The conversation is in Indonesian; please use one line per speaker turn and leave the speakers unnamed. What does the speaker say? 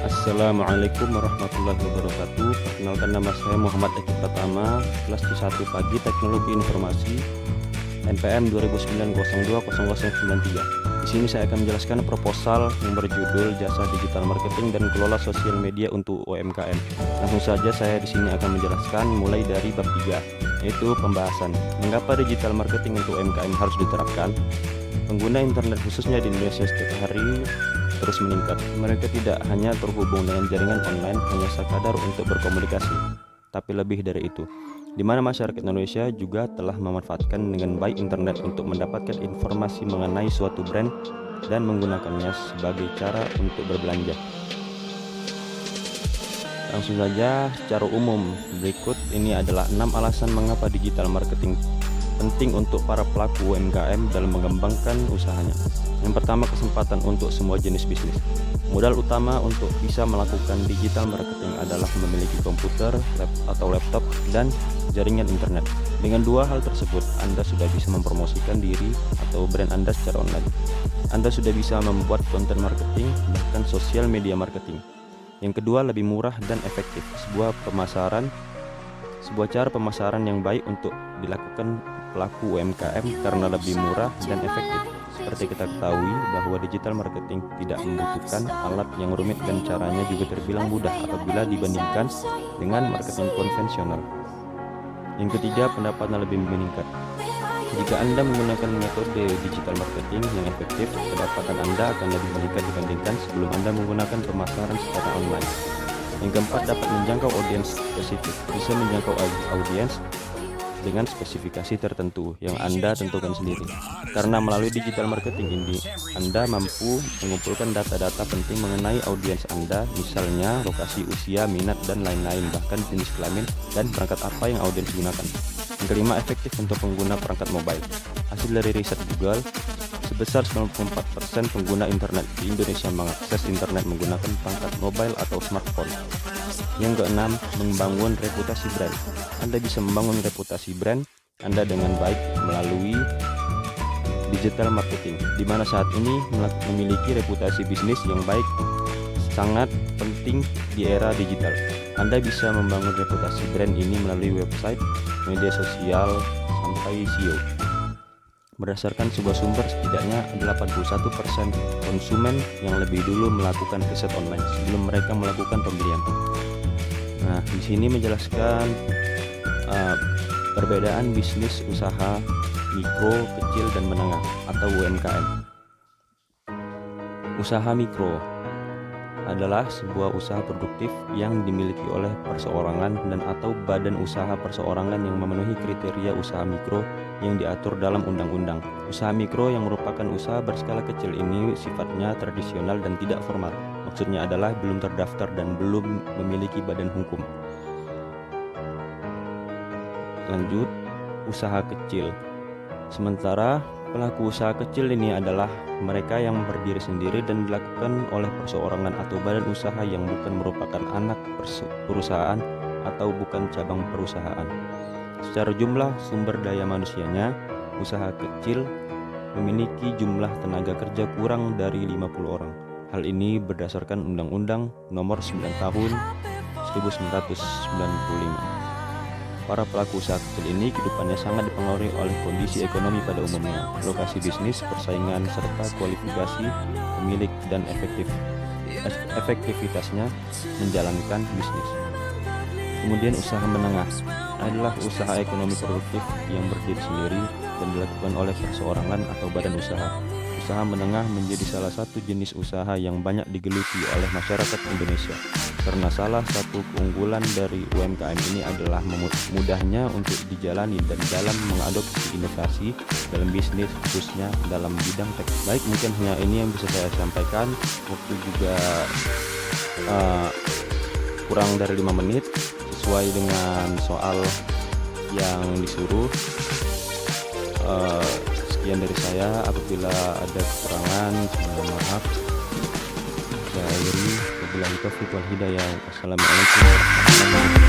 Assalamualaikum warahmatullahi wabarakatuh. Perkenalkan, nama saya Muhammad Eki Pratama, kelas C1 Pagi Teknologi Informasi, NPM 2009-02-0093. Di sini saya akan menjelaskan proposal yang berjudul Jasa Digital Marketing dan Kelola Sosial Media untuk UMKM. Langsung saja saya di sini akan menjelaskan mulai dari bab 3, yaitu pembahasan. Mengapa digital marketing untuk UMKM harus diterapkan? Pengguna internet khususnya di Indonesia setiap hari terus meningkat. Mereka tidak hanya terhubung dengan jaringan online hanya sekadar untuk berkomunikasi, tapi lebih dari itu, di mana masyarakat Indonesia juga telah memanfaatkan dengan baik internet untuk mendapatkan informasi mengenai suatu brand dan menggunakannya sebagai cara untuk berbelanja. Langsung saja, secara umum berikut ini adalah 6 alasan mengapa digital marketing penting untuk para pelaku UMKM dalam mengembangkan usahanya. Yang pertama, kesempatan untuk semua jenis bisnis. Modal utama untuk bisa melakukan digital marketing adalah memiliki komputer atau laptop dan jaringan internet. Dengan dua hal tersebut, Anda sudah bisa mempromosikan diri atau brand Anda secara online. Anda sudah bisa membuat konten marketing, bahkan sosial media marketing. Yang kedua, lebih murah dan efektif. Sebuah cara pemasaran yang baik untuk dilakukan pelaku UMKM karena lebih murah dan efektif. Seperti kita ketahui bahwa digital marketing tidak membutuhkan alat yang rumit dan caranya juga terbilang mudah apabila dibandingkan dengan marketing konvensional. Yang ketiga, pendapatan lebih meningkat. Jika Anda menggunakan metode digital marketing yang efektif, pendapatan Anda akan lebih meningkat dibandingkan sebelum Anda menggunakan pemasaran secara online. Yang keempat, dapat menjangkau audiens spesifik. Bisa menjangkau audiens dengan spesifikasi tertentu yang Anda tentukan sendiri. Karena melalui digital marketing ini, Anda mampu mengumpulkan data-data penting mengenai audiens Anda, misalnya lokasi, usia, minat, dan lain-lain, bahkan jenis kelamin dan perangkat apa yang audiens gunakan. Yang kelima, efektif untuk pengguna perangkat mobile. Hasil dari riset Google, sebesar 94% pengguna internet di Indonesia mengakses internet menggunakan perangkat mobile atau smartphone. Yang keenam, membangun reputasi brand. Anda bisa membangun reputasi brand Anda dengan baik melalui digital marketing, di mana saat ini memiliki reputasi bisnis yang baik sangat penting di era digital. Anda bisa membangun reputasi brand ini melalui website, media sosial, sampai SEO. Berdasarkan sebuah sumber, setidaknya 81% konsumen yang lebih dulu melakukan riset online sebelum mereka melakukan pembelian. Nah, di sini menjelaskan perbedaan bisnis usaha mikro, kecil, dan menengah atau UMKM. Usaha mikro adalah sebuah usaha produktif yang dimiliki oleh perseorangan dan atau badan usaha perseorangan yang memenuhi kriteria usaha mikro yang diatur dalam undang-undang. Usaha mikro yang merupakan usaha berskala kecil ini sifatnya tradisional dan tidak formal. Maksudnya adalah belum terdaftar dan belum memiliki badan hukum. Lanjut, usaha kecil. Sementara pelaku usaha kecil ini adalah mereka yang berdiri sendiri dan dilakukan oleh perseorangan atau badan usaha yang bukan merupakan anak perusahaan atau bukan cabang perusahaan. Secara jumlah sumber daya manusianya, usaha kecil memiliki jumlah tenaga kerja kurang dari 50 orang. Hal ini berdasarkan Undang-Undang Nomor 9 Tahun 1995. Para pelaku usaha kecil ini kehidupannya sangat dipengaruhi oleh kondisi ekonomi pada umumnya, lokasi bisnis, persaingan, serta kualifikasi pemilik dan efektivitasnya menjalankan bisnis. Kemudian usaha menengah adalah usaha ekonomi produktif yang berdiri sendiri dan dilakukan oleh perseorangan atau badan usaha. Usaha menengah menjadi salah satu jenis usaha yang banyak digeluti oleh masyarakat Indonesia. Karena salah satu keunggulan dari UMKM ini adalah mudahnya untuk dijalani dan dalam mengadopsi inovasi dalam bisnis, khususnya dalam bidang teknik. Baik, mungkin hanya ini yang bisa saya sampaikan. Waktu juga kurang dari 5 menit sesuai dengan soal yang disuruh. Sekian dari saya. Apabila ada kekurangan, mohon maaf. Saya akhiri. Wabillahi taufiq wal hidayah. Assalamualaikum warahmatullahi wabarakatuh.